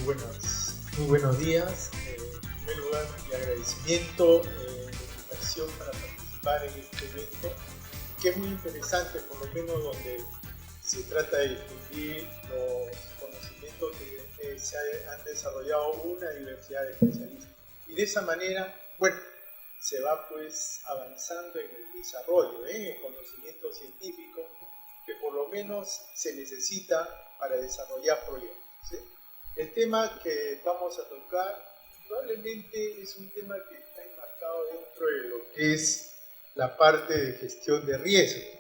Muy buenos días. En primer lugar, mi agradecimiento de la invitación para participar en este evento, que es muy interesante, por lo menos donde se trata de difundir los conocimientos que se han desarrollado una diversidad de especialistas. Y de esa manera, se va pues avanzando en el desarrollo, en el conocimiento científico que por lo menos se necesita para desarrollar proyectos, ¿sí? El tema que vamos a tocar probablemente es un tema que está enmarcado dentro de lo que es la parte de gestión de riesgo.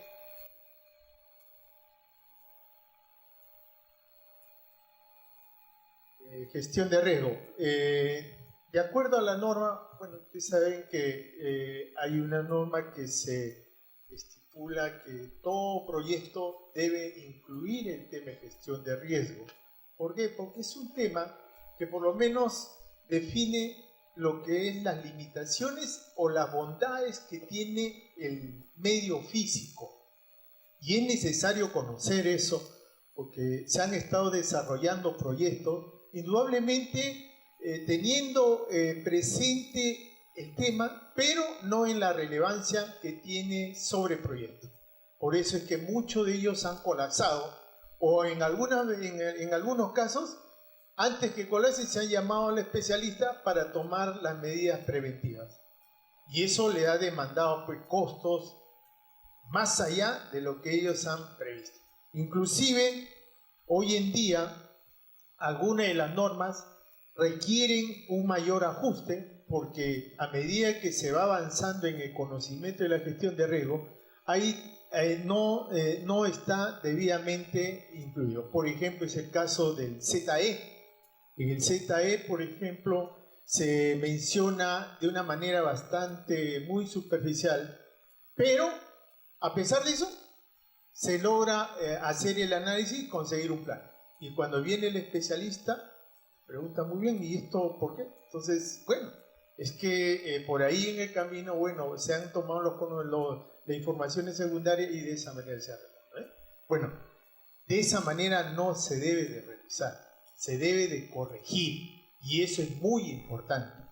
Gestión de riesgo. De acuerdo a la norma, ustedes saben que hay una norma que se estipula que todo proyecto debe incluir el tema de gestión de riesgo. ¿Por qué? Porque es un tema que por lo menos define lo que es las limitaciones o las bondades que tiene el medio físico. Y es necesario conocer eso porque se han estado desarrollando proyectos, indudablemente teniendo presente el tema, pero no en la relevancia que tiene sobre proyecto. Por eso es que muchos de ellos han colapsado, o en algunos casos, antes que colapsen, se han llamado al especialista para tomar las medidas preventivas. Y eso le ha demandado pues, costos más allá de lo que ellos han previsto. Inclusive, hoy en día, algunas de las normas requieren un mayor ajuste porque a medida que se va avanzando en el conocimiento de la gestión de riesgo, ahí no está debidamente incluido. Por ejemplo, es el caso del ZE. En el ZE, por ejemplo, se menciona de una manera muy superficial, pero a pesar de eso, se logra hacer el análisis y conseguir un plan. Y cuando viene el especialista, pregunta muy bien, ¿y esto por qué? Entonces, es que por ahí en el camino, se han tomado la información secundaria y de esa manera se arregla. De esa manera no se debe de revisar, se debe de corregir, y eso es muy importante.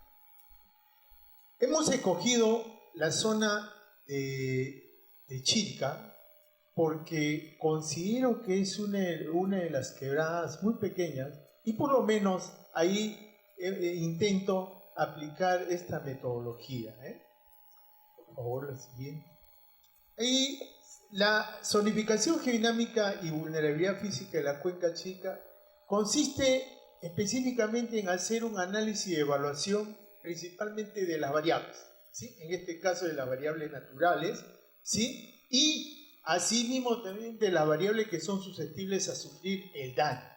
Hemos escogido la zona de Chilca porque considero que es una de las quebradas muy pequeñas y por lo menos ahí intento aplicar esta metodología. Por favor, la siguiente. Y la zonificación geodinámica y vulnerabilidad física de la cuenca Chilca consiste específicamente en hacer un análisis y evaluación principalmente de las variables, ¿sí? En este caso de las variables naturales, ¿sí? Y asimismo también de las variables que son susceptibles a sufrir el daño.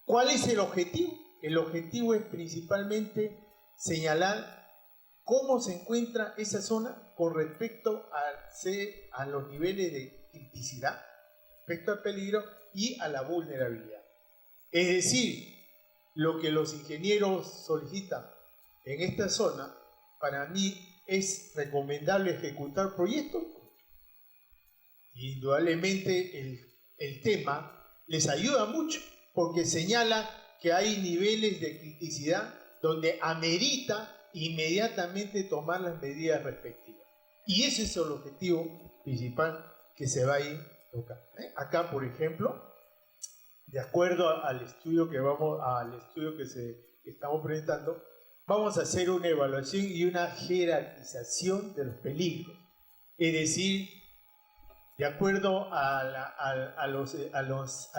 ¿Cuál es el objetivo? El objetivo es principalmente señalar cómo se encuentra esa zona con respecto a los niveles de criticidad, respecto al peligro y a la vulnerabilidad. Es decir, lo que los ingenieros solicitan en esta zona, para mí es recomendable ejecutar proyectos. Indudablemente el tema les ayuda mucho porque señala que hay niveles de criticidad donde amerita inmediatamente tomar las medidas respectivas. Y ese es el objetivo principal que se va a ir tocando. Acá, por ejemplo, de acuerdo al estudio que estamos presentando, vamos a hacer una evaluación y una jerarquización de los peligros. Es decir, de acuerdo a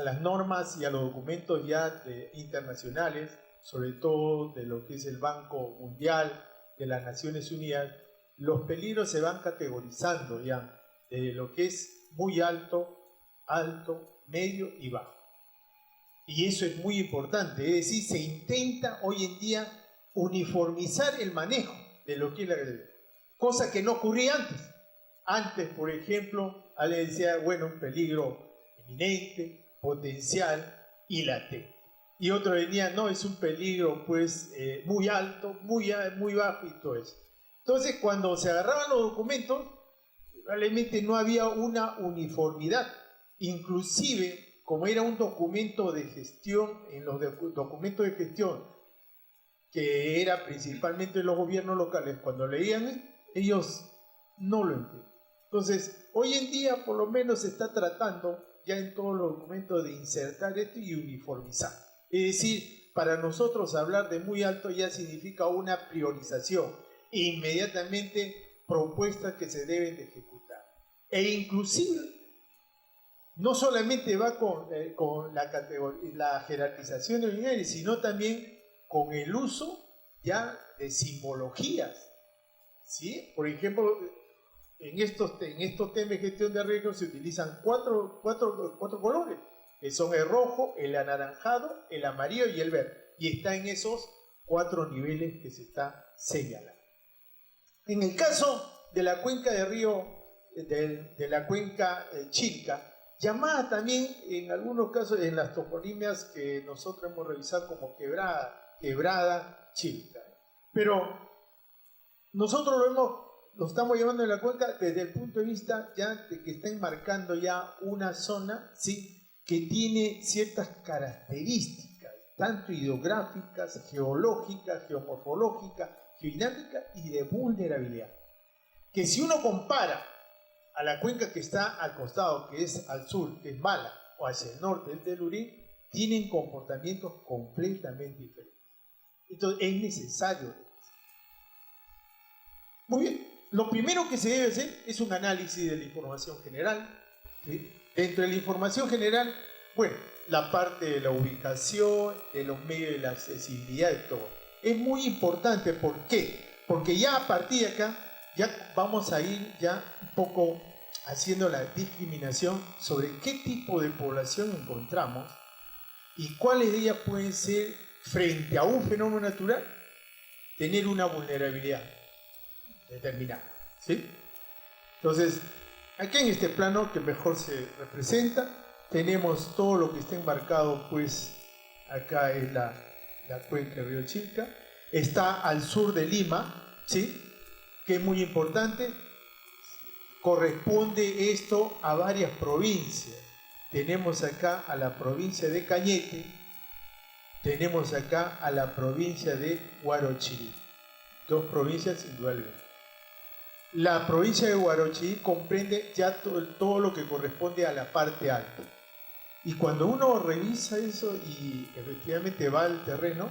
las normas y a los documentos ya internacionales, sobre todo de lo que es el Banco Mundial, de las Naciones Unidas, los peligros se van categorizando ya de lo que es muy alto, medio y bajo. Y eso es muy importante, es decir, se intenta hoy en día uniformizar el manejo de lo que es la agresión, cosa que no ocurría antes. Antes, por ejemplo, alguien decía, un peligro eminente, potencial y latente. Y otro venía, no, es un peligro pues muy alto, muy bajo y todo eso. Entonces, cuando se agarraban los documentos, realmente no había una uniformidad. Inclusive, como era un documento de gestión, en los documentos de gestión, que era principalmente los gobiernos locales, cuando leían, ellos no lo entienden. Entonces, hoy en día por lo menos se está tratando ya en todos los documentos de insertar esto y uniformizar. Es decir, para nosotros hablar de muy alto ya significa una priorización e inmediatamente propuestas que se deben de ejecutar. E inclusive, no solamente va con la jerarquización de unidades, sino también con el uso ya de simbologías, ¿sí? Por ejemplo, en estos temas de gestión de riesgos se utilizan cuatro colores, que son el rojo, el anaranjado, el amarillo y el verde. Y está en esos 4 niveles que se está señalando. En el caso de la cuenca de río, de la cuenca Chilca, llamada también en algunos casos en las toponimias que nosotros hemos revisado como quebrada Chilca. Pero nosotros lo estamos llevando en la cuenca desde el punto de vista ya de que está enmarcando ya una zona, ¿sí?, que tiene ciertas características, tanto hidrográficas, geológicas, geomorfológicas, geodinámicas y de vulnerabilidad. Que si uno compara a la cuenca que está al costado, que es al sur, que es Mala, o hacia el norte, el del Urín, tienen comportamientos completamente diferentes. Entonces es necesario. Muy bien, lo primero que se debe hacer es un análisis de la información general, ¿sí? Dentro de la información general, bueno, la parte de la ubicación, de los medios de la accesibilidad y todo. Es muy importante, ¿por qué? Porque ya a partir de acá, ya vamos a ir ya un poco haciendo la discriminación sobre qué tipo de población encontramos y cuáles de ellas pueden ser, frente a un fenómeno natural, tener una vulnerabilidad determinada, ¿sí? Entonces, aquí en este plano que mejor se representa, tenemos todo lo que está enmarcado, pues acá es la cuenca del río Chilca, está al sur de Lima, ¿sí?, que es muy importante. Corresponde esto a varias provincias. Tenemos acá a la provincia de Cañete, tenemos acá a la provincia de Huarochirí, 2 provincias indudablemente. La provincia de Huarochirí comprende ya todo lo que corresponde a la parte alta. Y cuando uno revisa eso y efectivamente va al terreno,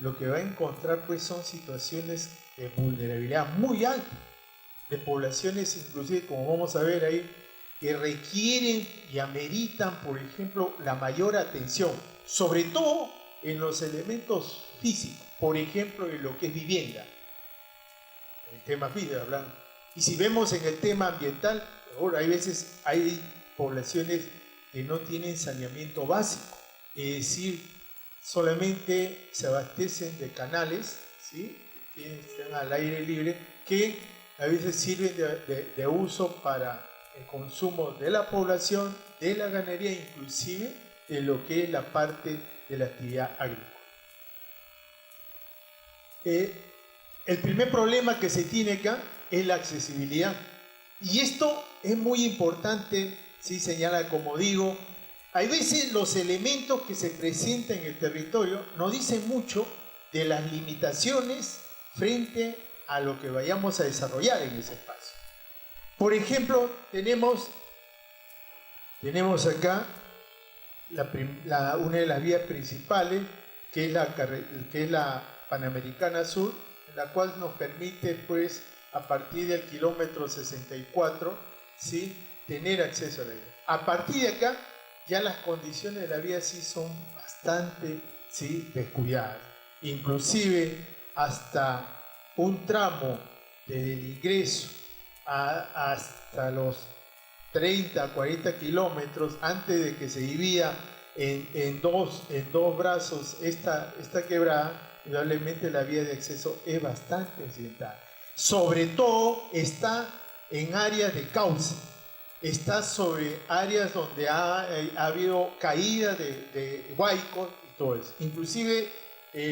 lo que va a encontrar pues son situaciones de vulnerabilidad muy alta, de poblaciones inclusive, como vamos a ver ahí, que requieren y ameritan, por ejemplo, la mayor atención, sobre todo en los elementos físicos, por ejemplo, en lo que es vivienda, el tema físico hablando. Y si vemos en el tema ambiental, ahora hay veces hay poblaciones que no tienen saneamiento básico, es decir, solamente se abastecen de canales, ¿sí?, que están al aire libre, que a veces sirven de uso para el consumo de la población, de la ganadería, inclusive de lo que es la parte de la actividad agrícola. El primer problema que se tiene acá es la accesibilidad. Y esto es muy importante, ¿sí?, señala, como digo, hay veces los elementos que se presentan en el territorio nos dicen mucho de las limitaciones frente a lo que vayamos a desarrollar en ese espacio. Por ejemplo, tenemos acá una de las vías principales, que es la Panamericana Sur, la cual nos permite, pues, a partir del kilómetro 64, ¿sí?, tener acceso a la vía. A partir de acá, ya las condiciones de la vía sí son bastante, ¿sí?, descuidadas. Inclusive hasta un tramo desde el ingreso hasta los 30, 40 kilómetros, antes de que se divida en dos brazos esta quebrada, indudablemente la vía de acceso es bastante accidentada. Sobre todo está en áreas de cauce, está sobre áreas donde ha habido caída de huaicos y todo eso. Inclusive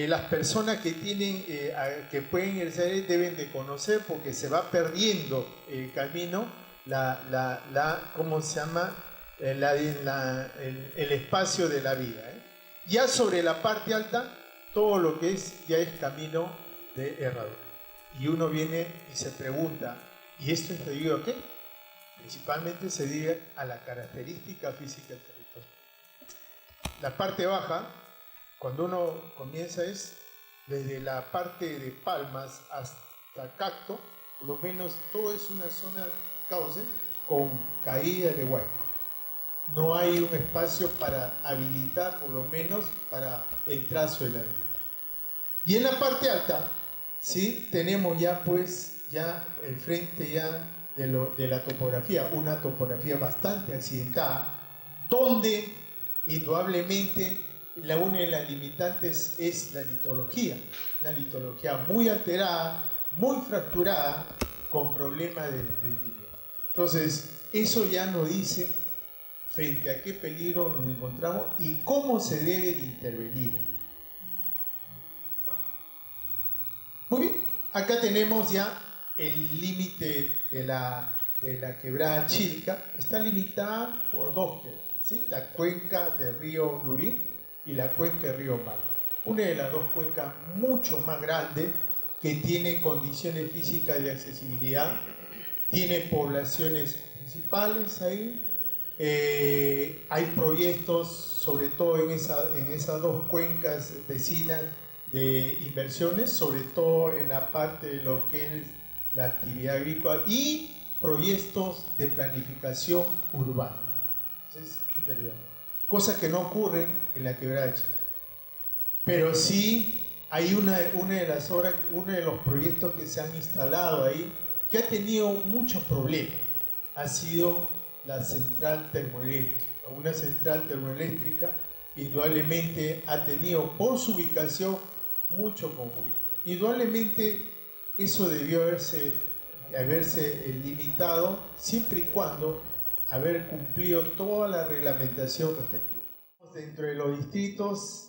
las personas que pueden ingresar deben de conocer, porque se va perdiendo el camino, ¿cómo se llama?, el espacio de la vida. Ya sobre la parte alta, todo lo que ya es camino de herradura. Y uno viene y se pregunta, ¿y esto es debido a qué? Principalmente se debe a la característica física del territorio. La parte baja, cuando uno comienza, es desde la parte de Palmas hasta Cacto, por lo menos todo es una zona cauce con caída de huaico. No hay un espacio para habilitar, por lo menos, para el trazo de la vida. Y en la parte alta, ¿sí? Tenemos ya el frente ya de la topografía, una topografía bastante accidentada, donde indudablemente una de las limitantes es la litología, una litología muy alterada, muy fracturada, con problemas de desprendimiento. Entonces, eso ya nos dice frente a qué peligro nos encontramos y cómo se debe de intervenir. Muy bien, acá tenemos ya el límite de la quebrada Chilca. Está limitada por dos quebradas, ¿sí? La cuenca del río Lurín y la cuenca del río Mara. Una de las dos cuencas mucho más grande, que tiene condiciones físicas de accesibilidad, tiene poblaciones principales ahí. Hay proyectos, sobre todo en esas dos cuencas vecinas, de inversiones, sobre todo en la parte de lo que es la actividad agrícola y proyectos de planificación urbana. Entonces, cosa que no ocurre en la quebrada Chilca. Pero sí hay una de las obras, uno de los proyectos que se han instalado ahí, que ha tenido muchos problemas, ha sido la central termoeléctrica. Una central termoeléctrica indudablemente ha tenido por su ubicación mucho conflicto. Indudablemente eso debió haberse limitado siempre y cuando haber cumplido toda la reglamentación respectiva. Dentro de los distritos,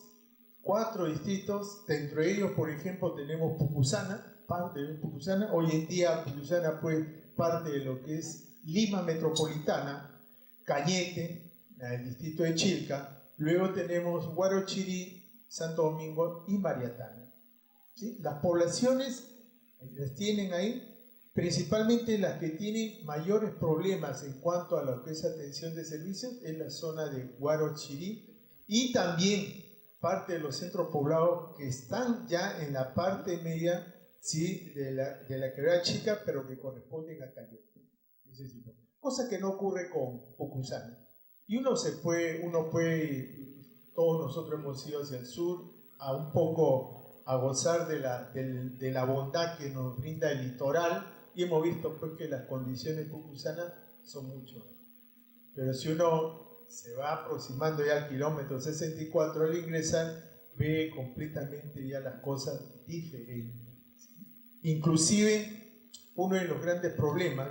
4 distritos, dentro de ellos, por ejemplo, tenemos Pucusana, parte de Pucusana. Hoy en día Pucusana fue parte de lo que es Lima Metropolitana, Cañete, el distrito de Chilca. Luego tenemos Huarochirí, Santo Domingo y Mariatana. ¿Sí? Las poblaciones las tienen ahí, principalmente las que tienen mayores problemas en cuanto a lo que es atención de servicios es la zona de Huarochirí y también parte de los centros poblados que están ya en la parte media, ¿sí? de la quebrada Chica, pero que corresponden a Cañete. Cosa que no ocurre con Pucusana. Y todos nosotros hemos ido hacia el sur un poco a gozar de la bondad que nos brinda el litoral y hemos visto pues que las condiciones pucusanas son mucho. Pero si uno se va aproximando ya al kilómetro 64 al ingresar, ve completamente ya las cosas diferentes. Inclusive uno de los grandes problemas,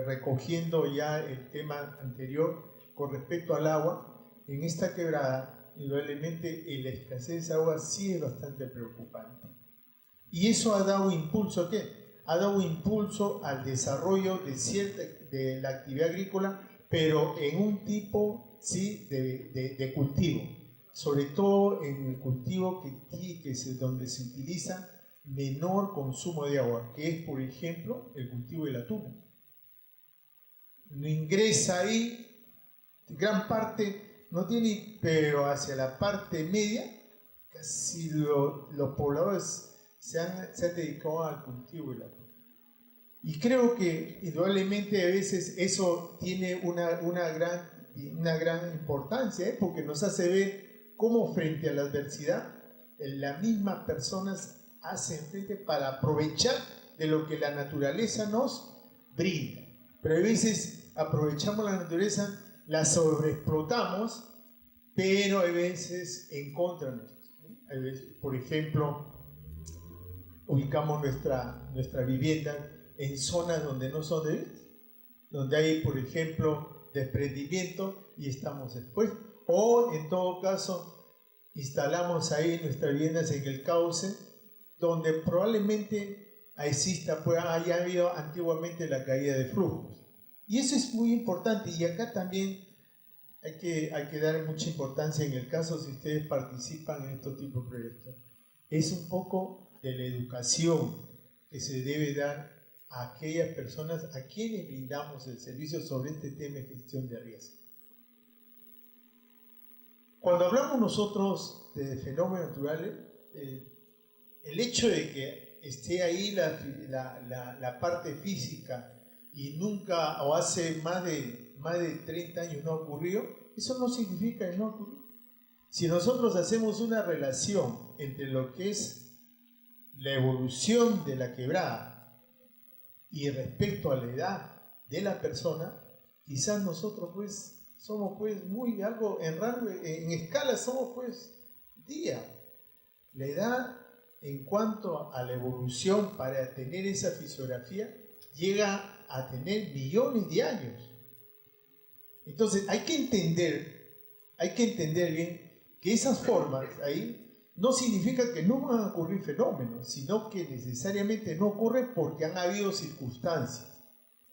recogiendo ya el tema anterior con respecto al agua, en esta quebrada, indudablemente la escasez de agua sí es bastante preocupante. Y eso ha dado impulso ¿a qué? Ha dado impulso al desarrollo de la actividad agrícola, pero en un tipo ¿sí? de cultivo. Sobre todo en el cultivo donde se utiliza menor consumo de agua, que es, por ejemplo, el cultivo de la tuna. No ingresa ahí gran parte, no tiene, pero hacia la parte media, casi los pobladores se han dedicado al cultivo de la tuna. Y creo que indudablemente a veces eso tiene una gran importancia, porque nos hace ver cómo frente a la adversidad, las mismas personas hacen frente para aprovechar de lo que la naturaleza nos brinda. Pero a veces aprovechamos la naturaleza, la sobreexplotamos, pero a veces en contra de nosotros. A veces, por ejemplo, ubicamos nuestra vivienda en zonas donde no son débiles, donde hay, por ejemplo, desprendimiento y estamos expuestos. O, en todo caso, instalamos ahí nuestras viviendas en el cauce, donde probablemente haya habido antiguamente la caída de flujos. Y eso es muy importante. Y acá también hay que dar mucha importancia en el caso si ustedes participan en estos tipos de proyectos. Es un poco de la educación que se debe dar a aquellas personas a quienes brindamos el servicio sobre este tema de gestión de riesgo. Cuando hablamos nosotros de fenómenos naturales, el hecho de que esté ahí la parte física y nunca o hace más de 30 años no ha ocurrido, eso no significa que no ocurrió. Si nosotros hacemos una relación entre lo que es la evolución de la quebrada y respecto a la edad de la persona, quizás nosotros pues somos pues muy algo en rango, en escala somos pues día. La edad en cuanto a la evolución para tener esa fisiografía llega a tener millones de años. Entonces hay que entender bien que esas formas ahí no significa que no van a ocurrir fenómenos, sino que necesariamente no ocurre porque han habido circunstancias,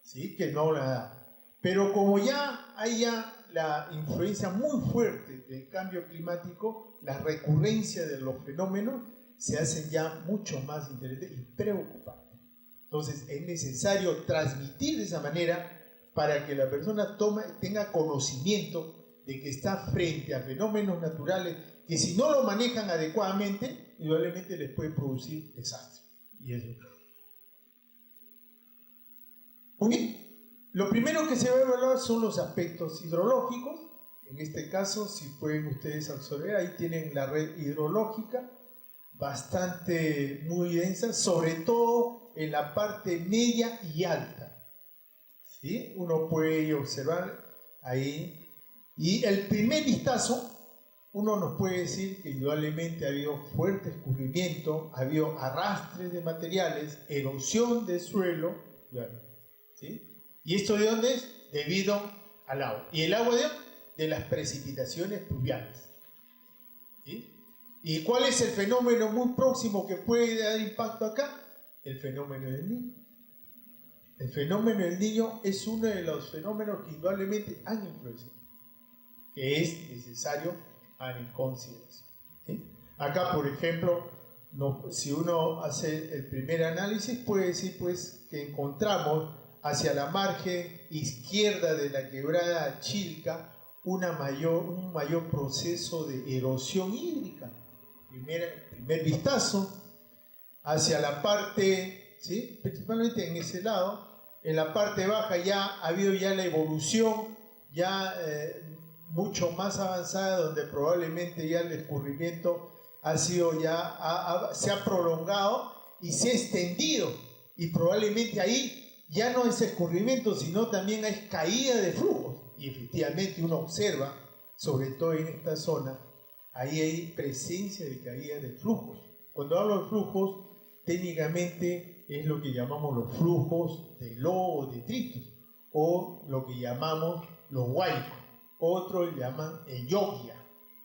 ¿sí?, que no la dan. Pero como ya hay la influencia muy fuerte del cambio climático, la recurrencia de los fenómenos se hacen ya mucho más interesantes y preocupantes. Entonces es necesario transmitir de esa manera para que la persona tenga conocimiento de que está frente a fenómenos naturales que si no lo manejan adecuadamente, indudablemente les puede producir desastre. Y eso. Muy bien. Lo primero que se va a evaluar son los aspectos hidrológicos. En este caso, si pueden ustedes observar, ahí tienen la red hidrológica, bastante muy densa, sobre todo en la parte media y alta. ¿Sí? Uno puede observar ahí. Y el primer vistazo, uno nos puede decir que indudablemente ha habido fuerte escurrimiento, ha habido arrastres de materiales, erosión del suelo, ¿sí? ¿Y esto de dónde es? Debido al agua. ¿Y el agua de las precipitaciones pluviales? ¿Sí? ¿Y cuál es el fenómeno muy próximo que puede dar impacto acá? El fenómeno del Niño. El fenómeno del Niño es uno de los fenómenos que indudablemente han influenciado, que es necesario en consideración. ¿Sí? Acá, por ejemplo, si uno hace el primer análisis, puede decir pues que encontramos hacia la margen izquierda de la quebrada Chilca un mayor proceso de erosión hídrica. Primer vistazo. Hacia la parte, ¿sí?, principalmente en ese lado, en la parte baja ya ha habido ya la evolución mucho más avanzada, donde probablemente ya el escurrimiento ha sido se ha prolongado y se ha extendido, y probablemente ahí ya no es escurrimiento, sino también es caída de flujos, y efectivamente uno observa, sobre todo en esta zona, ahí hay presencia de caída de flujos. Cuando hablo de flujos, técnicamente es lo que llamamos los flujos de lodo o detritus, o lo que llamamos los huaicos. Otros llaman eyogia,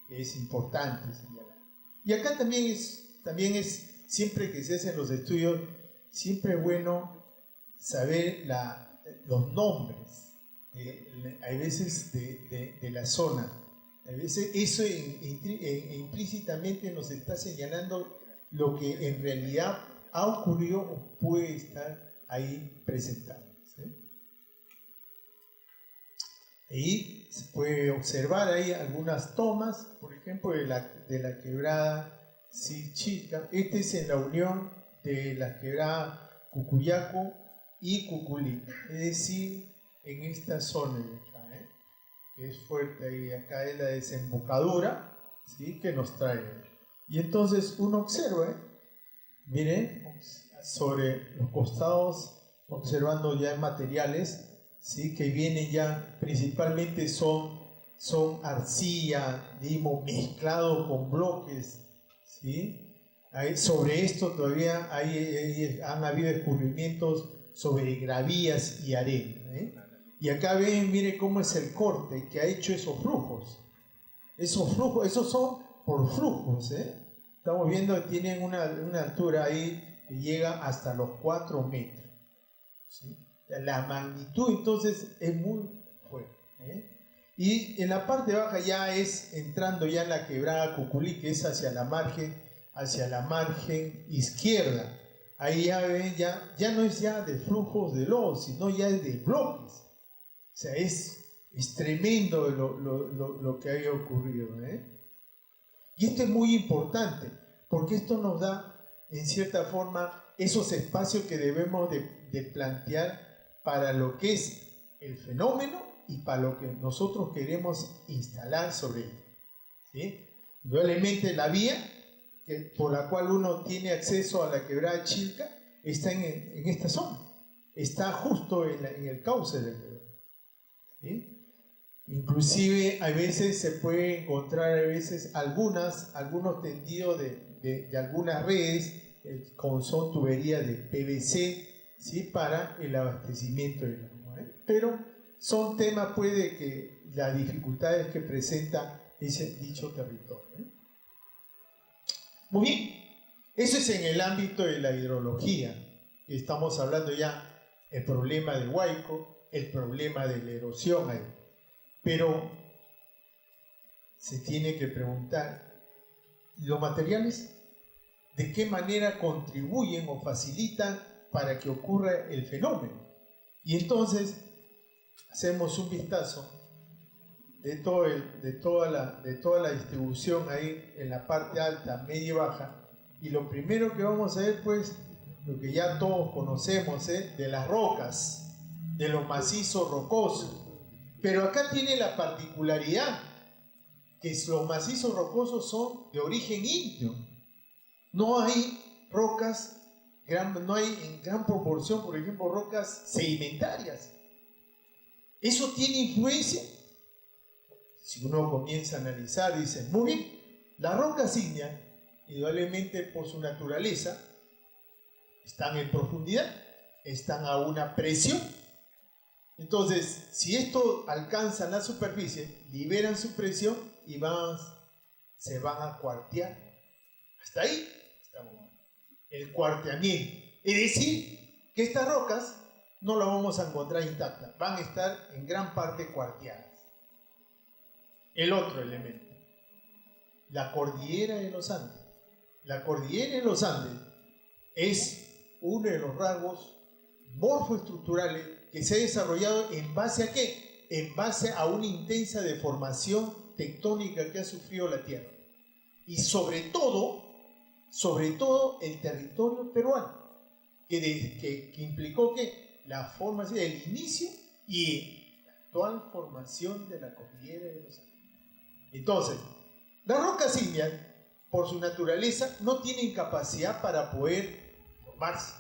que es importante señalar. Y acá también es siempre que se hacen los estudios, siempre es bueno saber los nombres, hay veces de la zona. A veces eso implícitamente nos está señalando lo que en realidad ha ocurrido o puede estar ahí presentado. ¿Sí? Ahí se puede observar ahí algunas tomas, por ejemplo, de la quebrada Chilca. Este es en la unión de la quebrada Cucuyaco y Cuculí, es decir, en esta zona de acá, que es fuerte ahí. Acá es la desembocadura, ¿sí?, que nos trae. Y entonces uno observa, miren, sobre los costados, observando ya materiales, ¿sí?, que vienen ya, principalmente son arcilla, digamos, mezclado con bloques, ¿sí? Sobre esto todavía han habido descubrimientos sobre gravías y arena, Y acá ven, mire cómo es el corte que ha hecho esos flujos. Esos son por flujos, Estamos viendo que tienen una altura ahí que llega hasta los 4 metros. ¿Sí? La magnitud entonces es muy fuerte. Y en la parte baja ya es entrando ya en la quebrada Cuculí, que es hacia la margen izquierda. Ahí ya ven, ya no es ya de flujos de lodo, sino ya es de bloques. O sea, es tremendo lo que había ocurrido, ¿eh? Y esto es muy importante, porque esto nos da, en cierta forma, esos espacios que debemos de plantear para lo que es el fenómeno y para lo que nosotros queremos instalar sobre él, ¿sí? Indudablemente la vía por la cual uno tiene acceso a la quebrada Chilca está en esta zona, está justo en el cauce de la quebrada, ¿sí? Inclusive a veces se puede encontrar algunos tendidos de algunas redes como son tuberías de PVC, ¿sí? Para el abastecimiento del agua, ¿eh? Pero son temas puede que las dificultades que presenta dicho territorio, ¿eh? Muy bien, eso es en el ámbito de la hidrología. Estamos hablando ya el problema de Huayco, el problema de la erosión ahí. Pero se tiene que preguntar, ¿los materiales de qué manera contribuyen o facilitan para que ocurra el fenómeno? Y entonces hacemos un vistazo de toda la distribución ahí en la parte alta, media y baja, y lo primero que vamos a ver, pues, lo que ya todos conocemos, de las rocas, de los macizos rocosos. Pero acá tiene la particularidad que los macizos rocosos son de origen ígneo. No hay rocas, no hay en gran proporción, por ejemplo, rocas sedimentarias. Eso tiene influencia. Si uno comienza a analizar, dice, muy bien, las rocas ígneas, indudablemente por su naturaleza, están en profundidad, están a una presión. Entonces, si esto alcanza la superficie, liberan su presión y se van a cuartear. Hasta ahí estamos. El cuarteamiento. Es decir, que estas rocas no las vamos a encontrar intactas, van a estar en gran parte cuarteadas. El otro elemento, la cordillera de los Andes. La cordillera de los Andes es uno de los rasgos morfoestructurales que se ha desarrollado en base a ¿qué? En base a una intensa deformación tectónica que ha sufrido la Tierra. Y sobre todo el territorio peruano, que implicó que la formación, el inicio y la actual formación de la cordillera de los Andes. Entonces, las rocas ígneas, por su naturaleza, no tienen capacidad para poder formarse.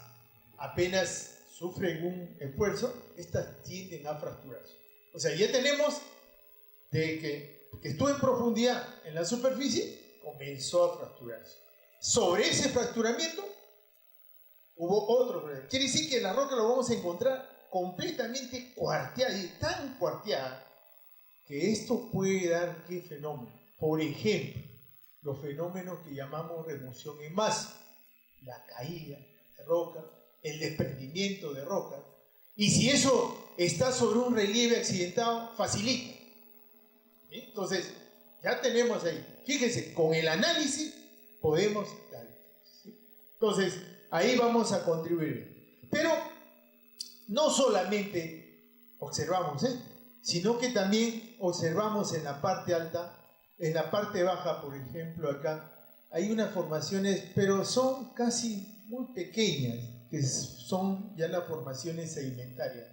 Apenas sufren un esfuerzo, estas tienden a fracturarse. O sea, ya tenemos de que estuvo en profundidad en la superficie, comenzó a fracturarse. Sobre ese fracturamiento hubo otro problema. Quiere decir que la roca lo vamos a encontrar completamente cuarteada, y tan cuarteada que esto puede dar ¿qué fenómeno? Por ejemplo, los fenómenos que llamamos remoción en masa, la caída de roca, el desprendimiento de roca. Y si eso está sobre un relieve accidentado, facilita. ¿Sí? Entonces, ya tenemos ahí. Fíjense, con el análisis podemos dar. ¿Sí? Entonces, ahí vamos a contribuir. Pero no solamente observamos esto, sino que también observamos en la parte alta, en la parte baja, por ejemplo, acá, hay unas formaciones, pero son casi muy pequeñas, que son ya las formaciones sedimentarias.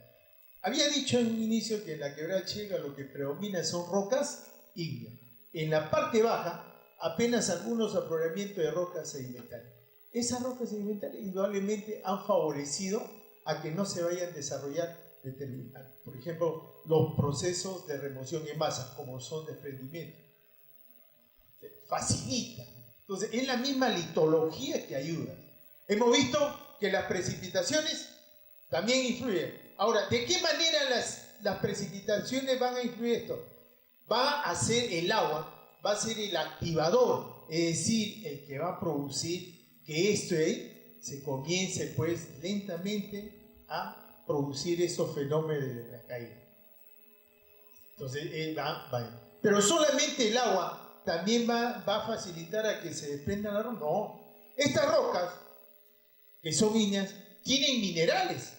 Había dicho en un inicio que en la quebrada Chilca lo que predomina son rocas ígneas. En la parte baja, apenas algunos afloramientos de rocas sedimentarias. Esas rocas sedimentarias indudablemente han favorecido a que no se vayan a desarrollar por ejemplo, los procesos de remoción en masa, como son desprendimiento. Facilita. Entonces, es la misma litología que ayuda. Hemos visto que las precipitaciones también influyen. Ahora, ¿de qué manera las precipitaciones van a influir esto? Va a ser el agua, va a ser el activador, es decir, el que va a producir que esto ahí se comience pues lentamente a producir esos fenómenos de la caída. Entonces, va. Pero solamente el agua también va a facilitar a que se desprendan las rocas. No. Estas rocas, que son ígneas, tienen minerales.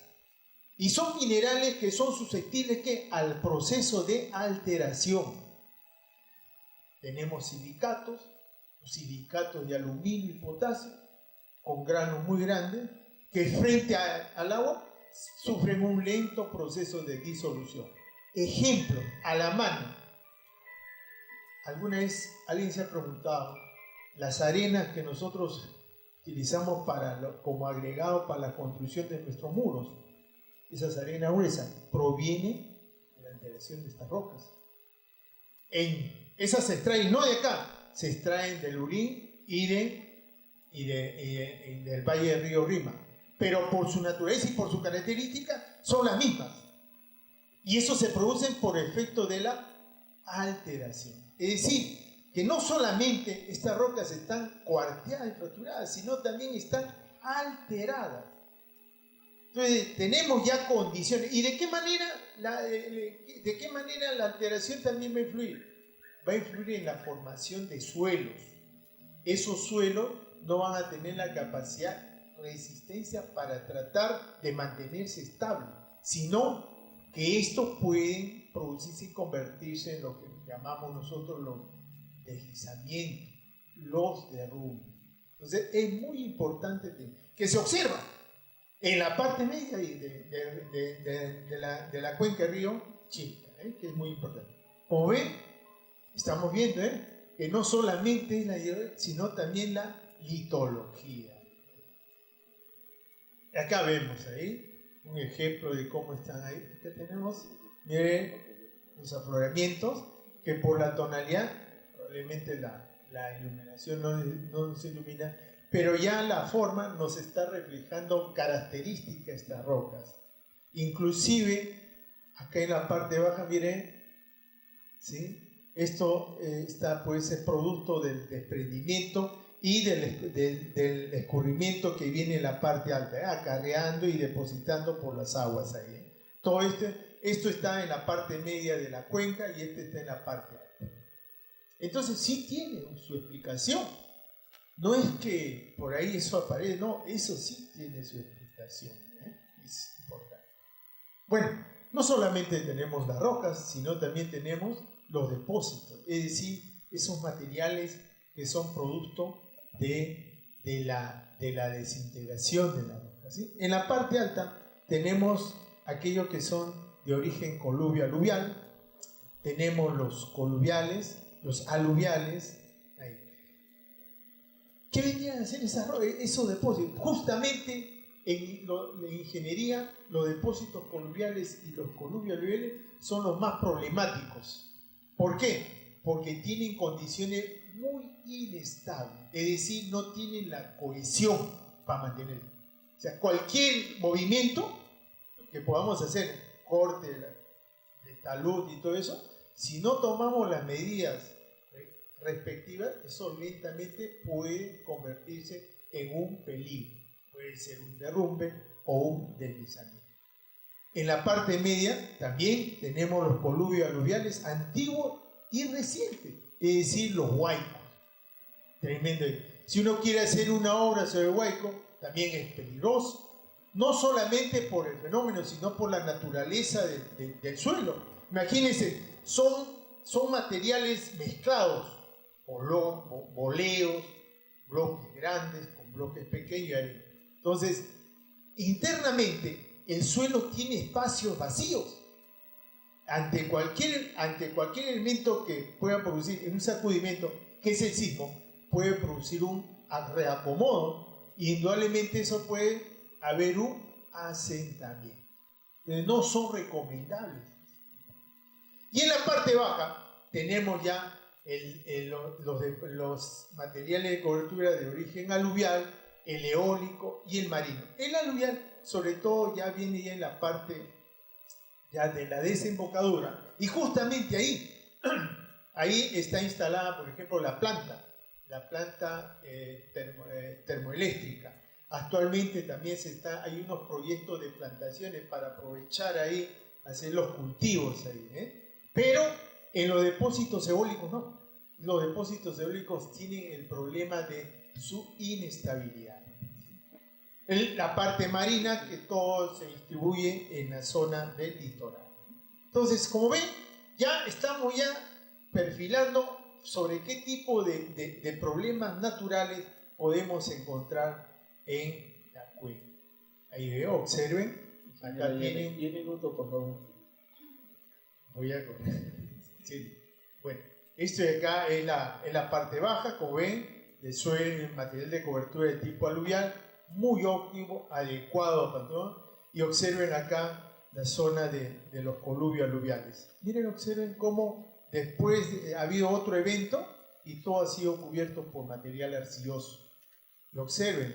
Y son minerales que son susceptibles al proceso de alteración. Tenemos silicatos, silicatos de aluminio y potasio, con granos muy grandes, que frente al agua sufren un lento proceso de disolución. Ejemplo, a la mano. ¿Alguna vez alguien se ha preguntado las arenas que nosotros utilizamos como agregado para la construcción de nuestros muros? Esas arenas gruesas provienen de la alteración de estas rocas. Esas se extraen no de acá, se extraen del Lurín y del valle del río Rima. Pero por su naturaleza y por su característica son las mismas. Y eso se produce por efecto de la alteración. Es decir, que no solamente estas rocas están cuarteadas y fracturadas, sino también están alteradas. Entonces tenemos ya condiciones. ¿Y de qué manera la alteración también va a influir? Va a influir en la formación de suelos. Esos suelos no van a tener la capacidad de resistencia para tratar de mantenerse estable, sino que estos pueden producirse y convertirse en lo que llamamos nosotros los deslizamientos, los derrumbes. Entonces es muy importante que se observa en la parte media de la cuenca del río Chilca, que es muy importante. Como ven, estamos viendo que no solamente es la hidrología, sino también la litología. Acá vemos ahí un ejemplo de cómo están ahí. Acá tenemos, miren, los afloramientos, que por la tonalidad, probablemente la iluminación no se ilumina, pero ya la forma nos está reflejando características de estas rocas. Inclusive, acá en la parte baja, miren, ¿sí? Esto puede ser producto del desprendimiento y del escurrimiento que viene en la parte alta, acarreando y depositando por las aguas ahí. Todo esto está en la parte media de la cuenca y está en la parte alta. Entonces sí tiene su explicación. No es que por ahí eso aparece, no, eso sí tiene su explicación. Es importante. Bueno, no solamente tenemos las rocas, sino también tenemos los depósitos, es decir, esos materiales que son producto de la desintegración de la roca, ¿sí? En la parte alta tenemos aquellos que son de origen coluvio-aluvial, tenemos los coluviales, los aluviales. Ahí. ¿Qué venían a hacer esos depósitos? Justamente en ingeniería, los depósitos coluviales y los coluvio-aluviales son los más problemáticos. ¿Por qué? Porque tienen condiciones muy inestables, es decir, no tienen la cohesión para mantenerlo. O sea, cualquier movimiento que podamos hacer, corte de talud y todo eso, si no tomamos las medidas respectivas, eso lentamente puede convertirse en un peligro. Puede ser un derrumbe o un deslizamiento. En la parte media también tenemos los coluvios aluviales antiguos y recientes, es decir, los huaicos. Tremendo. Si uno quiere hacer una obra sobre huaico, también es peligroso, no solamente por el fenómeno, sino por la naturaleza del suelo. Imagínense, son materiales mezclados, boleos, bloques grandes con bloques pequeños. Entonces, internamente, el suelo tiene espacios vacíos. Ante cualquier elemento que pueda producir en un sacudimiento, que es el sismo, puede producir un reacomodo y indudablemente eso puede haber un asentamiento. No son recomendables. Y en la parte baja tenemos ya los materiales de cobertura de origen aluvial, el eólico y el marino. El aluvial, sobre todo, ya viene ya en la parte ya de la desembocadura, y justamente ahí está instalada, por ejemplo, la planta termoeléctrica. Actualmente también hay unos proyectos de plantaciones para aprovechar ahí, hacer los cultivos ahí, Pero en los depósitos eólicos no. Los depósitos eólicos tienen el problema de su inestabilidad. La parte marina, que todo se distribuye en la zona del litoral. Entonces, como ven, ya estamos perfilando sobre qué tipo de problemas naturales podemos encontrar en la cuenca. Ahí veo, observen, acá tienen... 10 minutos, por favor. Voy a correr. Sí. Bueno, esto de acá es la parte baja, como ven, del suelo, el material de cobertura de tipo aluvial, muy óptimo, adecuado para todo. Y observen acá la zona de los coluvios aluviales. Miren, observen cómo después ha habido otro evento y todo ha sido cubierto por material arcilloso. Y observen,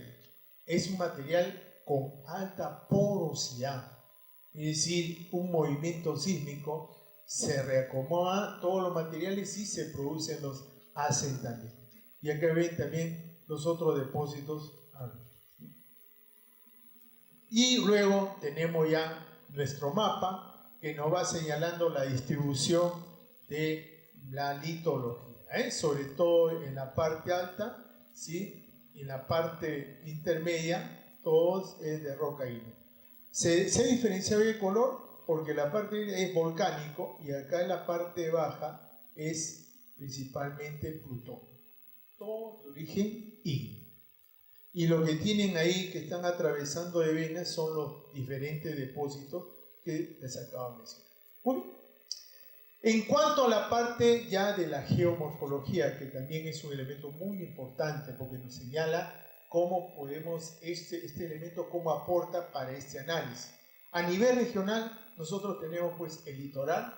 es un material con alta porosidad, es decir, un movimiento sísmico se reacomoda todos los materiales y se producen los asentamientos. Y acá ven también los otros depósitos. Y luego tenemos ya nuestro mapa que nos va señalando la distribución de la litología, sobre todo en la parte alta, ¿sí? En la parte intermedia, todo es de roca ígnea. Se diferencia el color porque la parte es volcánico y acá en la parte baja es principalmente Plutón. Todo de origen ígneo. Y lo que tienen ahí que están atravesando de venas son los diferentes depósitos que les acabo de mencionar. Muy bien. En cuanto a la parte ya de la geomorfología, que también es un elemento muy importante porque nos señala cómo podemos, este elemento cómo aporta para este análisis. A nivel regional, nosotros tenemos pues el litoral,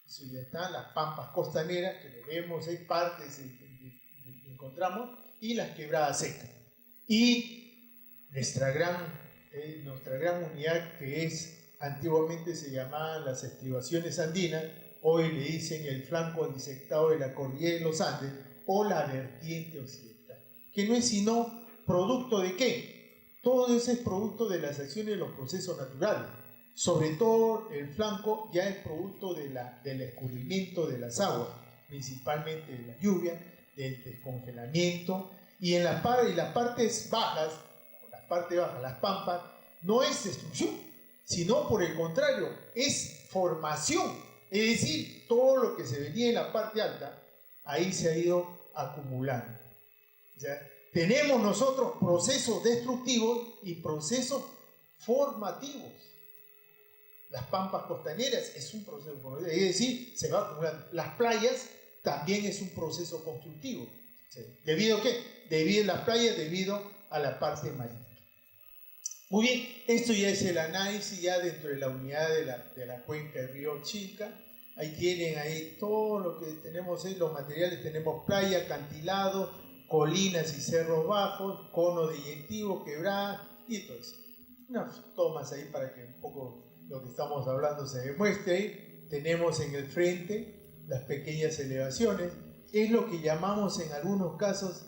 eso ya está, las pampas costaneras, que lo vemos, hay partes que encontramos, y las quebradas secas. Y nuestra gran unidad que es, antiguamente se llamaban las estribaciones andinas, hoy le dicen el flanco disectado de la cordillera de los Andes o la vertiente occidental, que no es sino producto de ¿qué? Todo eso es producto de las acciones de los procesos naturales. Sobre todo el flanco ya es producto del escurrimiento de las aguas, principalmente de la lluvia, del descongelamiento. Y en las partes bajas, las pampas, no es destrucción, sino por el contrario, es formación. Es decir, todo lo que se venía en la parte alta, ahí se ha ido acumulando. O sea, tenemos nosotros procesos destructivos y procesos formativos. Las pampas costaneras es un proceso formativo, es decir, se va acumulando. Las playas también es un proceso constructivo. ¿Debido a qué? Debido a las playas, debido a la parte marina. Muy bien, esto ya es el análisis ya dentro de la unidad de la cuenca del río Chilca. Ahí tienen ahí todo lo que tenemos ahí, los materiales, tenemos playa, acantilado, colinas y cerros bajos, cono deyectivo, quebradas y todo eso. Unas tomas ahí para que un poco lo que estamos hablando se demuestre ahí. Tenemos en el frente las pequeñas elevaciones. Es lo que llamamos en algunos casos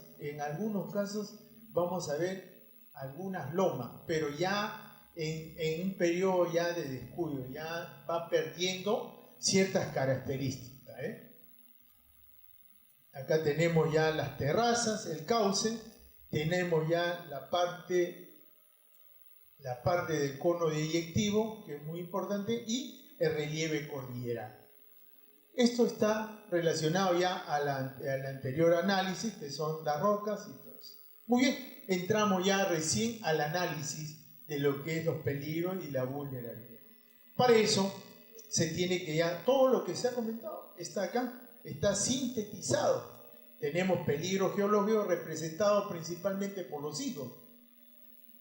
vamos a ver algunas lomas, pero ya en un periodo ya de descuido, ya va perdiendo ciertas características. Acá tenemos ya las terrazas, el cauce, tenemos ya la parte del cono deyectivo, que es muy importante, y el relieve cordillerano. Esto está relacionado ya al anterior análisis, que son las rocas y todo eso. Muy bien, entramos ya recién al análisis de lo que es los peligros y la vulnerabilidad. Para eso se tiene que ya, todo lo que se ha comentado está acá, está sintetizado. Tenemos peligro geológico representado principalmente por los sismos.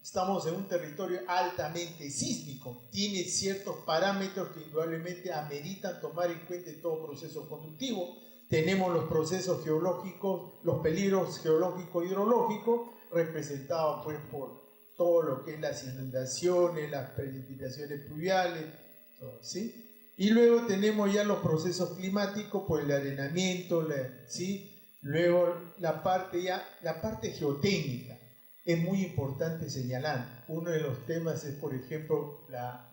Estamos en un territorio altamente sísmico, tiene ciertos parámetros que indudablemente ameritan tomar en cuenta en todo proceso constructivo. Tenemos los procesos geológicos, los peligros geológicos hidrológicos, representados pues por todo lo que es las inundaciones, las precipitaciones pluviales, todo, ¿sí? Y luego tenemos ya los procesos climáticos por el arenamiento, ¿sí? Luego la parte geotécnica. Es muy importante señalar, uno de los temas es, por ejemplo,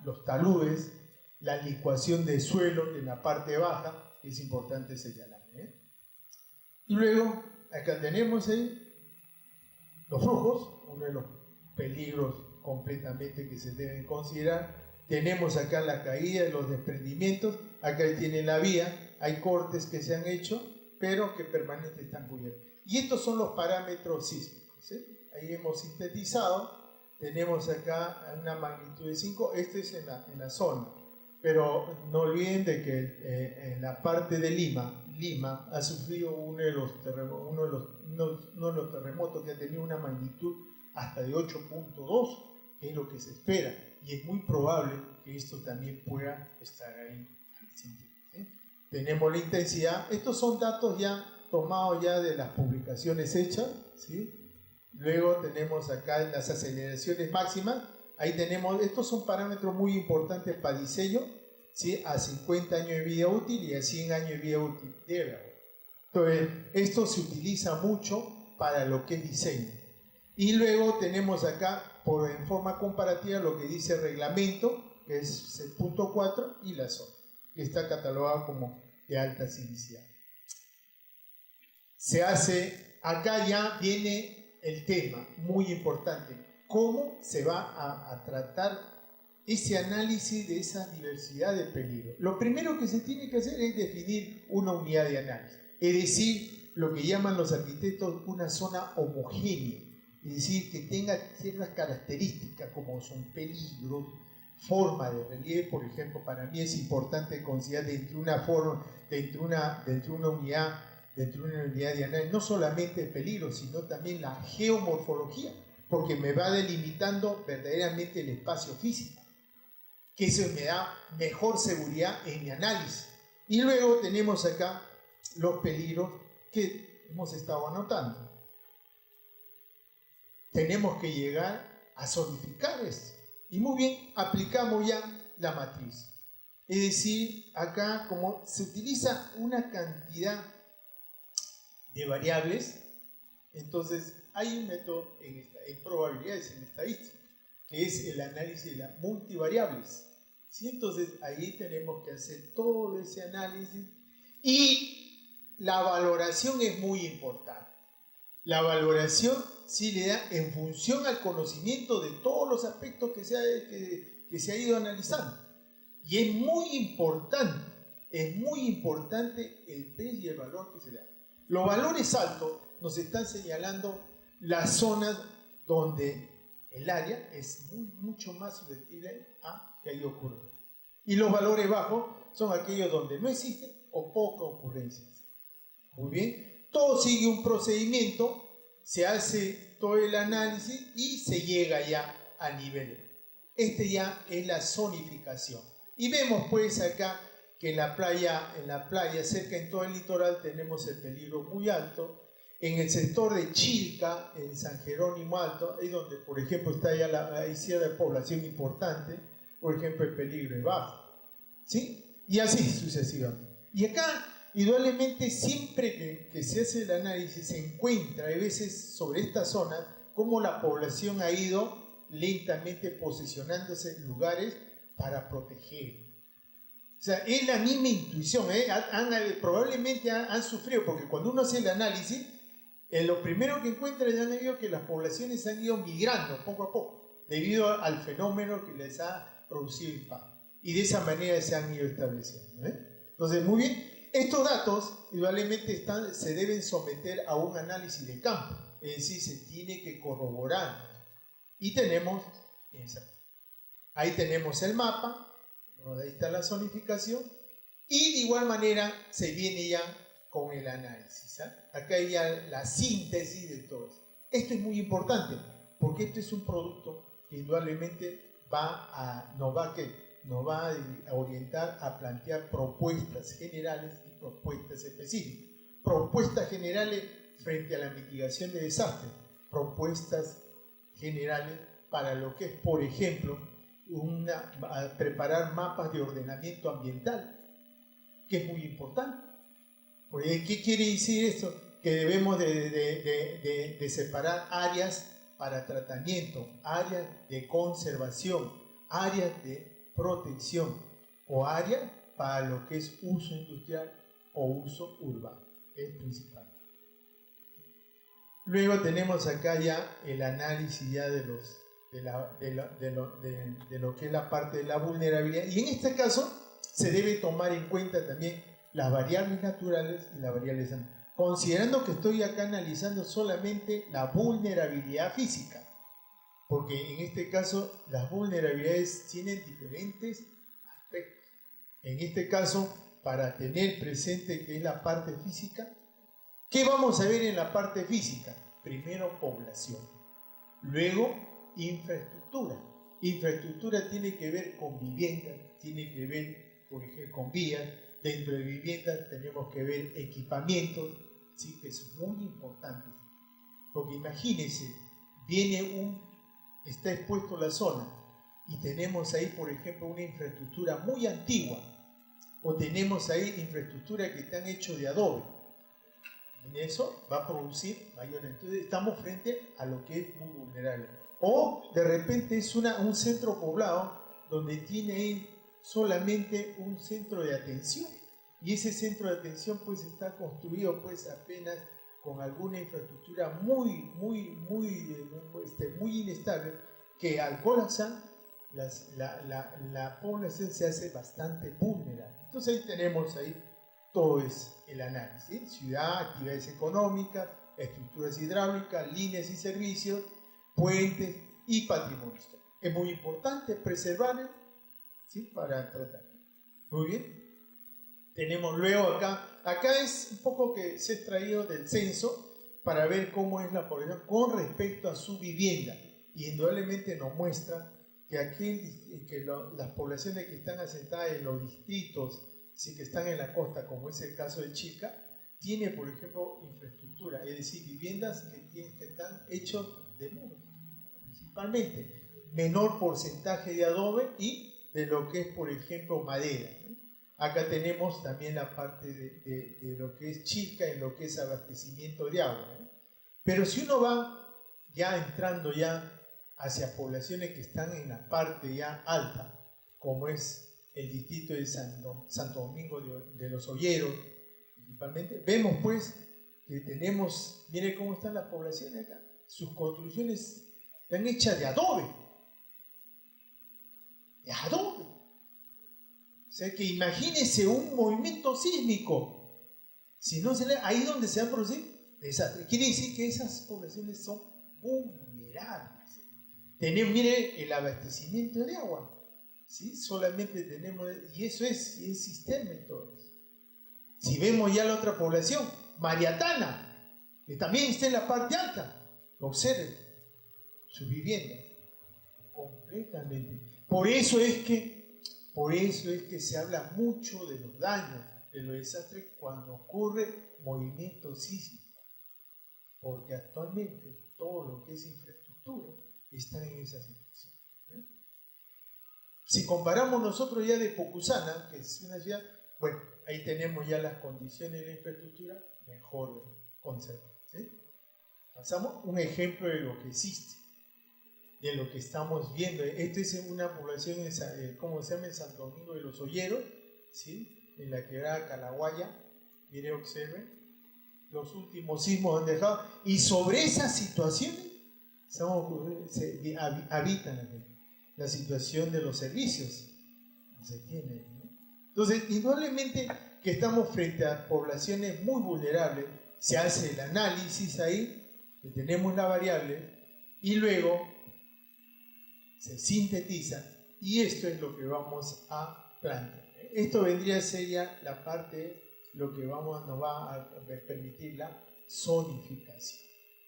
los taludes, la licuación del suelo en la parte baja, que es importante señalar. Y luego, acá tenemos ahí los flujos, uno de los peligros completamente que se deben considerar. Tenemos acá la caída de los desprendimientos, acá tiene la vía, hay cortes que se han hecho, pero que permanentemente están cubiertos. Y estos son los parámetros sísmicos, ¿sí? Ahí hemos sintetizado, tenemos acá una magnitud de 5, este es en la zona, pero no olviden de que en la parte de Lima ha sufrido uno de los terremotos que ha tenido una magnitud hasta de 8.2, que es lo que se espera, y es muy probable que esto también pueda estar ahí. ¿Sí? Tenemos la intensidad, estos son datos ya tomados ya de las publicaciones hechas, ¿sí? Luego tenemos acá las aceleraciones máximas, ahí tenemos, estos son parámetros muy importantes para diseño, ¿sí? A 50 años de vida útil y a 100 años de vida útil. Entonces, esto se utiliza mucho para lo que es diseño. Y luego tenemos acá, en forma comparativa, lo que dice el reglamento, que es el punto 4, y la zona, que está catalogado como de alta sismicidad. Se hace, acá ya viene el tema muy importante, cómo se va a tratar ese análisis de esa diversidad de peligro. Lo primero que se tiene que hacer es definir una unidad de análisis, es decir, lo que llaman los arquitectos una zona homogénea, es decir, que tenga ciertas características como son peligros, forma de relieve. Por ejemplo, para mí es importante considerar dentro de una forma, dentro de una unidad de análisis, no solamente el peligro, sino también la geomorfología, porque me va delimitando verdaderamente el espacio físico, que eso me da mejor seguridad en mi análisis. Y luego tenemos acá los peligros que hemos estado anotando. Tenemos que llegar a zonificar esto. Y muy bien, aplicamos ya la matriz. Es decir, acá como se utiliza una cantidad de variables, entonces hay un método en probabilidades, en estadística, que es el análisis de las multivariables. ¿Sí? Entonces ahí tenemos que hacer todo ese análisis y la valoración es muy importante. La valoración sí le da en función al conocimiento de todos los aspectos que se ha ido analizando. Y es muy importante el peso y el valor que se le da. Los valores altos nos están señalando las zonas donde el área es mucho más susceptible a que ahí ocurra. Y los valores bajos son aquellos donde no existen o pocas ocurrencias. Muy bien. Todo sigue un procedimiento, se hace todo el análisis y se llega ya a nivel. Este ya es la zonificación. Y vemos pues acá que en la playa cerca en todo el litoral tenemos el peligro muy alto. En el sector de Chilca, en San Jerónimo Alto, ahí donde por ejemplo está ya hay cierta población importante, por ejemplo el peligro es bajo. ¿Sí? Y así sucesivamente. Y acá, indudablemente, siempre que se hace el análisis, se encuentra a veces sobre esta zona cómo la población ha ido lentamente posicionándose en lugares para proteger. O sea, es la misma intuición, probablemente han sufrido, porque cuando uno hace el análisis, lo primero que encuentra ya han visto que las poblaciones han ido migrando poco a poco, debido al fenómeno que les ha producido impacto. Y de esa manera se han ido estableciendo. Entonces, muy bien, estos datos indudablemente se deben someter a un análisis de campo, es decir, se tiene que corroborar. Y tenemos, ahí tenemos el mapa, ahí está la zonificación, y de igual manera se viene ya con el análisis. Acá hay ya la síntesis de todo esto. Esto es muy importante, porque este es un producto que indudablemente nos va a orientar a plantear propuestas generales y propuestas específicas. Propuestas generales frente a la mitigación de desastres, propuestas generales para lo que es, por ejemplo, preparar mapas de ordenamiento ambiental, que es muy importante. Porque, ¿qué quiere decir esto? Que debemos de separar áreas para tratamiento, áreas de conservación, áreas de protección. o área para lo que es uso industrial o uso urbano, es principal. Luego tenemos acá ya el análisis ya de lo que es la parte de la vulnerabilidad, y en este caso se debe tomar en cuenta también las variables naturales y las variables ambientales, considerando que estoy acá analizando solamente la vulnerabilidad física, porque en este caso las vulnerabilidades tienen diferentes aspectos. En este caso, para tener presente que es la parte física, ¿qué vamos a ver en la parte física? Primero, población. Luego, infraestructura. Infraestructura tiene que ver con vivienda, tiene que ver, por ejemplo, con vías. Dentro de viviendas tenemos que ver equipamientos, ¿sí? Que es muy importante. Porque imagínense, está expuesto la zona y tenemos ahí, por ejemplo, una infraestructura muy antigua, o tenemos ahí infraestructura que están hechos de adobe. En eso va a producir mayor. Entonces estamos frente a lo que es muy vulnerable. O de repente es un centro poblado donde tiene ahí solamente un centro de atención, y ese centro de atención pues está construido pues apenas con alguna infraestructura muy inestable, que al colapsar la población se hace bastante vulnerable. Entonces ahí tenemos todo es el análisis, ¿sí? Ciudad, actividades económicas, estructuras hidráulicas, líneas y servicios, puentes y patrimonio. Es muy importante preservar, ¿sí? Para tratar. Muy bien. Tenemos luego acá es un poco que se ha extraído del censo para ver cómo es la población con respecto a su vivienda, y indudablemente nos muestra que las poblaciones que están asentadas en los distritos, sí, que están en la costa, como es el caso de Chilca, tiene, por ejemplo, infraestructura, es decir, viviendas que están hechos de muro, principalmente, menor porcentaje de adobe y de lo que es, por ejemplo, madera. Acá tenemos también la parte de lo que es Chilca, en lo que es abastecimiento de agua. Pero si uno va ya entrando ya hacia poblaciones que están en la parte ya alta, como es el distrito de Santo Domingo de los Olleros, principalmente, vemos pues que tenemos, miren cómo están las poblaciones acá, sus construcciones están hechas de adobe. De adobe. O sea que imagínense un movimiento sísmico. Si no ahí donde se han producido desastres. Quiere decir que esas poblaciones son vulnerables. Mire el abastecimiento de agua. ¿Sí? Solamente tenemos, y eso es sistema en todo eso. Si vemos ya la otra población, Mariatana, que también está en la parte alta, observen sus viviendas completamente. Por eso es que se habla mucho de los daños, de los desastres cuando ocurre movimiento sísmico, porque actualmente todo lo que es infraestructura está en esa situación. Si comparamos nosotros ya de Pocusana, que es una ciudad, bueno, ahí tenemos ya las condiciones de la infraestructura mejor conservadas. ¿Sí? Pasamos un ejemplo de lo que existe, de lo que estamos viendo. Esta es una población, ¿cómo se llama? En Santo Domingo de los Olleros, ¿sí? En la quebrada Calaguaya. Mire, observen, los últimos sismos han dejado, y sobre esas situaciones habitan la situación de los servicios. No se tiene, ¿no? Entonces, indudablemente que estamos frente a poblaciones muy vulnerables, se hace el análisis ahí, que tenemos la variable, y luego se sintetiza, y esto es lo que vamos a plantear. Esto vendría a ser ya la parte, lo que nos va a permitir la zonificación,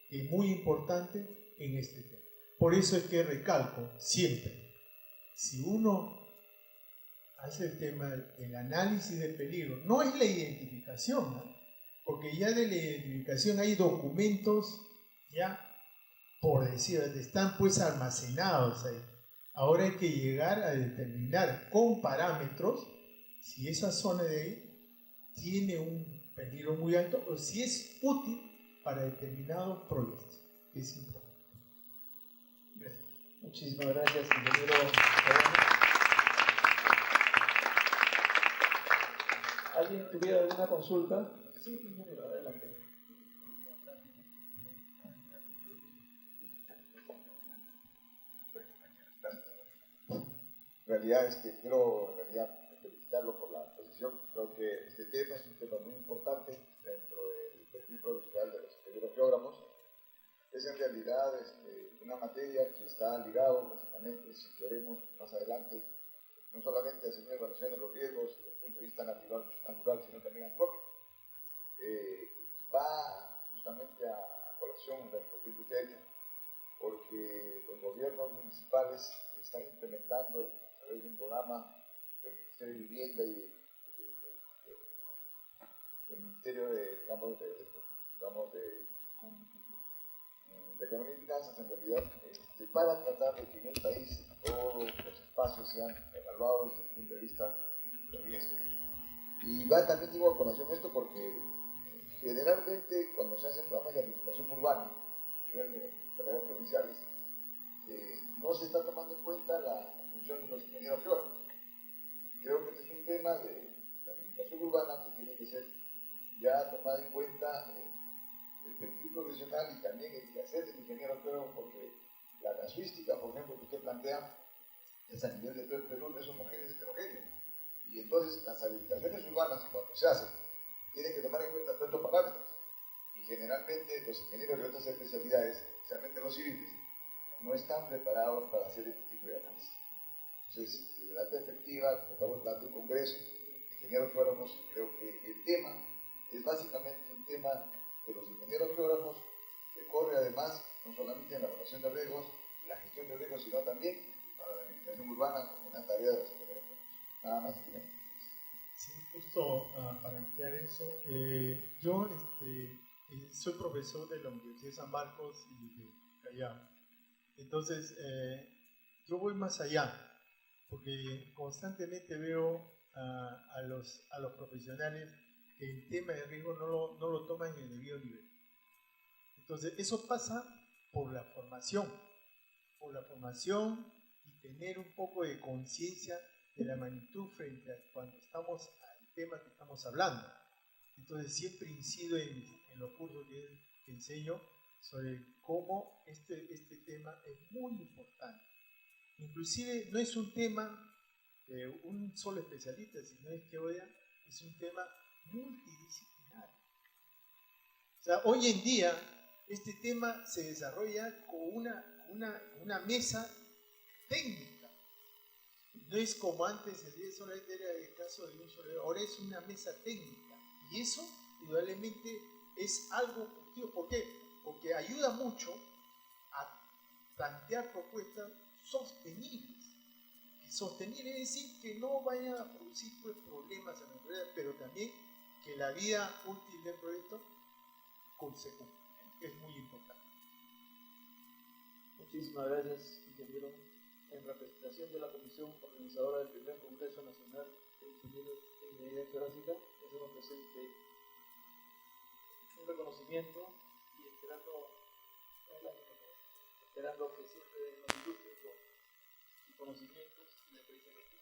que es muy importante en este tema. Por eso es que recalco siempre, si uno hace el tema del análisis de peligro, no es la identificación, ¿no? Porque ya de la identificación hay documentos ya, por decir, están pues almacenados ahí. Ahora hay que llegar a determinar con parámetros si esa zona de ahí tiene un peligro muy alto o si es útil para determinados proyectos. Es importante. Muchísimas gracias, ingeniero. ¿Alguien tuviera alguna consulta? Sí, ingeniero, adelante. En realidad, quiero felicitarlo por la exposición. Creo que este tema es un tema muy importante dentro del perfil profesional de los ingenieros geógrafos. Es en realidad una materia que está ligado, básicamente, si queremos más adelante, no solamente a hacer una evaluación de los riesgos desde el punto de vista natural sino también antrópico. Va justamente a colación de la cuestión que usted ha hecho, porque los gobiernos municipales están implementando a través de un programa del Ministerio de Vivienda y del Ministerio de Economía y Finanzas, en realidad, para tratar de que en el país todos los espacios sean evaluados desde el punto de vista de riesgo. Y va también digo a colación esto porque generalmente cuando se hacen programas de administración urbana a nivel de autoridades provinciales, no se está tomando en cuenta la función de los ingenieros geólogos. Creo que este es un tema de la administración urbana que tiene que ser ya tomado en cuenta el perfil profesional y también el quehacer del ingeniero geólogo, porque la casuística, por ejemplo, que usted plantea, es a nivel de todo el Perú, es homogéneo, es heterogéneo. Y entonces las habilitaciones urbanas, cuando se hacen, tienen que tomar en cuenta todos estos parámetros. Y generalmente los ingenieros de otras especialidades, especialmente los civiles, no están preparados para hacer este tipo de análisis. Entonces, desde la perspectiva, como estamos hablando de un congreso, ingenieros geógrafos, creo que el tema es básicamente un tema de los ingenieros geógrafos que corre además no solamente en la evaluación de riesgos y la gestión de riesgos, sino también para la administración urbana como una tarea de los ingenieros geógrafos. Nada más que ver. Sí, justo para ampliar eso, yo soy profesor de la Universidad de San Marcos y de Callao. Entonces, yo voy más allá, porque constantemente veo a los profesionales que el tema de riesgo no lo toman en el debido nivel. Entonces, eso pasa por la formación y tener un poco de conciencia de la magnitud frente a cuando estamos al tema que estamos hablando. Entonces, siempre incido en los cursos que enseño sobre cómo este tema es muy importante. Inclusive no es un tema de un solo especialista, sino es que hoy es un tema multidisciplinario. O sea, hoy en día este tema se desarrolla con una mesa técnica. No es como antes, solamente era el caso de un solo, ahora es una mesa técnica. Y eso, indudablemente, es algo positivo. ¿Por qué? Porque ayuda mucho a plantear propuestas sostenibles. Sostenible es decir que no vayan a producir problemas en la empresa, pero también que la vida útil del proyecto se cumpla. Es muy importante. Muchísimas gracias, ingeniero. En representación de la Comisión Organizadora del primer Congreso Nacional de Ingenieros de Ingeniería Geográfica, hacemos presente un reconocimiento y esperando que siempre nos ilustre con sus conocimientos y la experiencia que tiene.